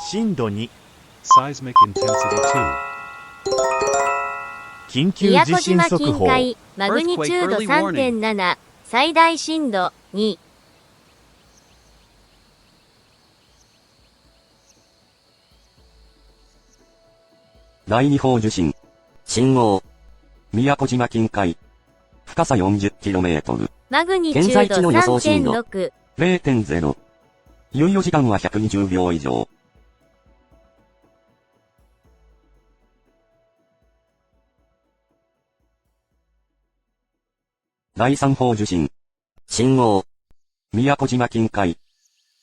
震度2、Seismic intensity 2. 緊急宮地震古島近速報。海、マグニチュード 3.7、最大震度2。第二報受信。信号。宮古島近海。深さ 40km。マグニチュード現在地の予想震度。3.6。0.0。猶予時間は120秒以上。第三報受信。信号。宮古島近海。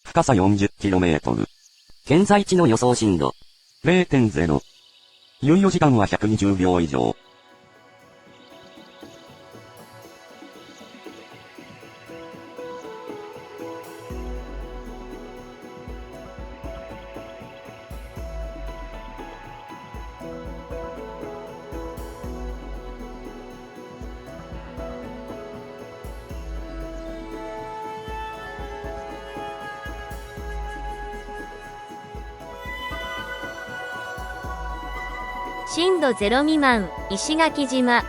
深さ 40km。現在地の予想震度。0.0。猶予時間は120秒以上。震度0未満、石垣島。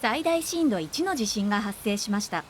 最大震度1の地震が発生しました。